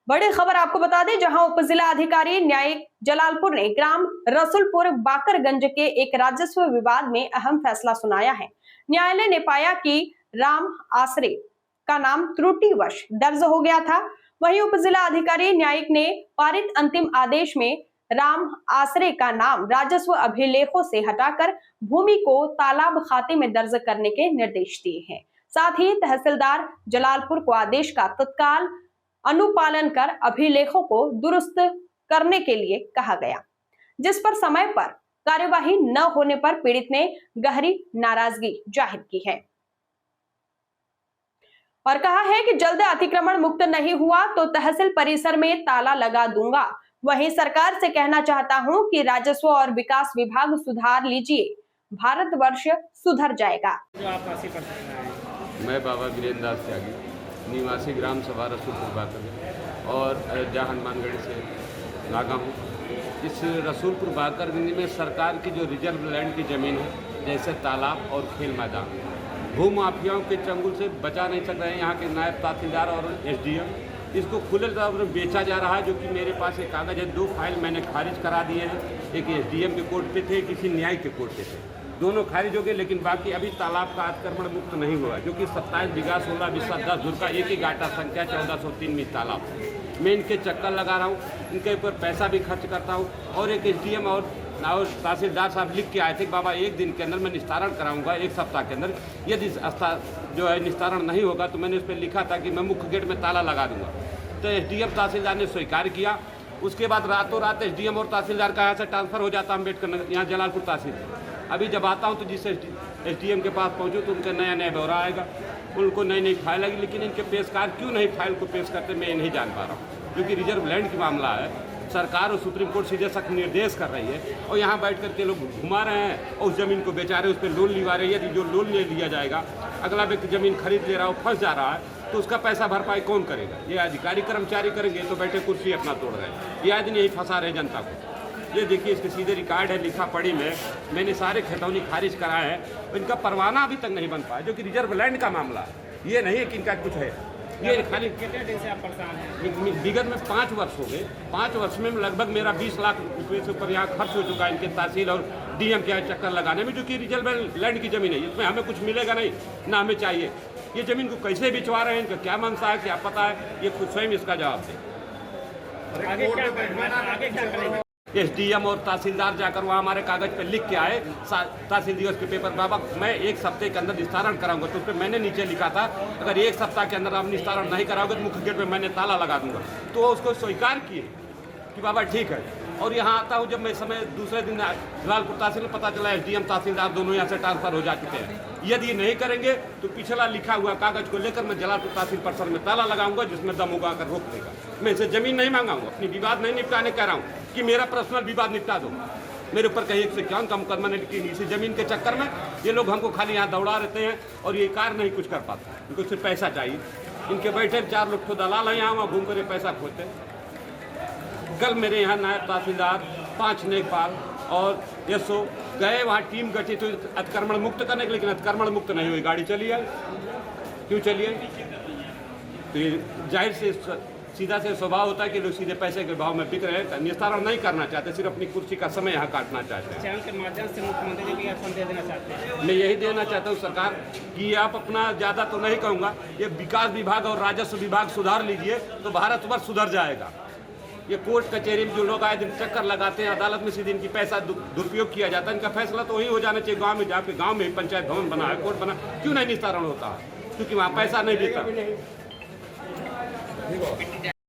बड़ी खबर आपको बता दें, जहां उप जिला अधिकारी न्यायिक जलालपुर ने ग्राम रसुलपुर बाकरगंज के एक राजस्व विवाद में अहम फैसला सुनाया है। न्यायालय ने पाया कि राम आसरे का नाम त्रुटिवश दर्ज हो गया था। वहीं उप जिला अधिकारी न्यायिक ने पारित अंतिम आदेश में राम आसरे का नाम राजस्व अभिलेखों से हटाकर भूमि को तालाब खाते में दर्ज करने के निर्देश दिए हैं। साथ ही तहसीलदार जलालपुर को आदेश का तत्काल अनुपालन कर अभिलेखों को दुरुस्त करने के लिए कहा गया, जिस पर समय पर कार्यवाही न होने पर पीड़ित ने गहरी नाराजगी जाहिर की है और कहा है कि जल्द अतिक्रमण मुक्त नहीं हुआ तो तहसील परिसर में ताला लगा दूंगा। वहीं सरकार से कहना चाहता हूं कि राजस्व और विकास विभाग सुधार लीजिए, भारतवर्ष सुधर जाएगा। मैं बाबा वीरेंद्र दास त्यागी, निवासी ग्राम सभा रसूलपुर बाकरगंज और अयोध्या हनुमानगढ़ी से लागा हूँ। इस रसूलपुर बाकरगंज में सरकार की जो रिजर्व लैंड की ज़मीन है, जैसे तालाब और खेल मैदान, भू माफियाओं के चंगुल से बचा नहीं सक रहे हैं। यहाँ के नायब तहसीलदार और एसडीएम इसको खुले तौर पर बेचा जा रहा है। जो कि मेरे पास एक कागज़ है, 2 फाइल मैंने खारिज करा दिए हैं। एक एसडीएम के कोर्ट पे थे, किसी न्यायिक के कोर्ट पे थे, दोनों खारिज हो गए। लेकिन बाकी अभी तालाब का अतिक्रमण मुक्त नहीं हुआ, जो कि 27 बीघा 16 बिस्सा 10 धुर का एक ही गाटा संख्या 1403 में तालाब। मैं इनके चक्कर लगा रहा हूँ, इनके ऊपर पैसा भी खर्च करता हूँ। और एक एसडीएम और तहसीलदार साहब लिख के आए थे कि बाबा 1 दिन के अंदर मैं निस्तारण कराऊंगा, 1 सप्ताह के अंदर। यदि जो है निस्तारण नहीं होगा तो मैंने उस पर लिखा था कि मैं मुख्य गेट में ताला लगा दूंगा। तो एसडीएम तहसीलदार ने स्वीकार किया। उसके बाद रातों रात एसडीएम और तहसीलदार का यहाँ से ट्रांसफर हो जाता अम्बेडकर नगर, यहाँ जलालपुर तहसील। अभी जब आता हूँ तो जिस एसडीएम के पास पहुँचूँ तो उनका नया ब्यौरा आएगा, उनको नई फाइल आएगी। लेकिन इनके पेशकार क्यों नहीं फाइल को पेश करते, मैं नहीं जान पा रहा हूँ। क्योंकि रिजर्व लैंड की मामला है, सरकार और सुप्रीम कोर्ट सीधे सख्त निर्देश कर रही है और यहाँ बैठ कर के लोग घुमा रहे हैं और उस ज़मीन को बेचा रहे हैं, उस पर लोन लिवा रहे हैं। यदि जो लोन ले लिया जाएगा, अगला व्यक्ति ज़मीन खरीद ले रहा हो, फंस जा रहा है, तो उसका पैसा भरपाई कौन करेगा? ये अधिकारी कर्मचारी करेंगे तो बैठे कुर्सी अपना तोड़ रहे हैं। ये आदमी यही फंसा रहे जनता को। ये देखिए, इसके सीधे रिकॉर्ड है, लिखा पढ़ी में मैंने सारे खतौनी खारिज कराए हैं। इनका परवाना अभी तक नहीं बन पाया, जो कि रिजर्व लैंड का मामला है। ये नहीं है कि इनका कुछ है। ये खाली कितने दिन से आप परेशान हैं? विगत में 5 वर्ष हो गए। 5 वर्ष में लगभग मेरा 20 लाख रुपये से ऊपर यहाँ खर्च हो चुका है इनके तहसील और डीएम के चक्कर लगाने में, जो कि रिजर्व लैंड की ज़मीन है। इसमें हमें कुछ मिलेगा नहीं, ना हमें चाहिए। ये ज़मीन को कैसे बिचवा रहे हैं, इनका क्या मंशा है, क्या पता है, ये खुद स्वयं इसका जवाब दें। आगे क्या करेंगे? एसडीएम और तहसीलदार जाकर वहाँ हमारे कागज़ पे लिख के आए, तहसील दिवस के पेपर, बाबा मैं 1 सप्ताह के अंदर निस्तारण कराऊंगा। तो उस पर मैंने नीचे लिखा था, अगर 1 सप्ताह के अंदर आप निस्तारण नहीं कराओगे तो मुख्य गेट में मैंने ताला लगा दूंगा। तो उसको स्वीकार किए कि बाबा ठीक है। और यहाँ आता हूँ जब मैं समय दूसरे दिन जलालपुर तहसील में पता चला एसडीएम तहसीलदार दोनों यहाँ से ट्रांसफर हो जा चुके हैं। यदि नहीं करेंगे तो पिछला लिखा हुआ कागज़ को लेकर मैं जलालपुर तहसील परिसर में ताला लगाऊंगा, जिसमें दम उगा कर रोक देगा। मैं इसे ज़मीन नहीं मांगाऊंगा, अपनी विवाद नहीं निपटाने कह रहा हूँ कि मेरा पर्सनल विवाद निपटा दो। मेरे ऊपर कहीं 151 का मुकदमा नहीं, कि इसी ज़मीन के चक्कर में ये लोग हमको खाली यहाँ दौड़ा रहते हैं और ये कार्य नहीं कुछ कर पाते। इनको सिर्फ पैसा चाहिए। इनके बैठे 4 लोग तो दलाल हैं यहाँ, वहाँ घूम कर पैसा खोते हैं। कल मेरे यहाँ नायब तहसीलदार 5 लेखपाल और एसओ गए, वहाँ टीम गठित हुई अतिक्रमण मुक्त करने के, लेकिन अतिक्रमण मुक्त नहीं हुई। गाड़ी चली आई, क्यों चली आई? तो ये जाहिर से सीधा से स्वभाव होता है कि लोग सीधे पैसे के भाव में बिक रहे हैं, निस्तारण नहीं करना चाहते, सिर्फ अपनी कुर्सी का समय यहाँ काटना चाहते हैं। चैनल के माध्यम से मुख्यमंत्री जी को यह संदेश देना चाहते हैं? मैं यही देना चाहता हूँ सरकार कि आप अपना ज़्यादा तो नहीं कहूँगा, ये विकास विभाग और राजस्व विभाग सुधार लीजिए तो भारतवर्ष सुधर जाएगा। ये कोर्ट कचहरी में जो लोग आए दिन चक्कर लगाते हैं, अदालत में सीधे इनकी पैसा दुरुपयोग किया जाता है। इनका फैसला तो वही हो जाना चाहिए गांव में, जाके गांव में पंचायत भवन बना है, कोर्ट बना, क्यों नहीं निस्तारण होता है? क्योंकि वहाँ पैसा नहीं देता।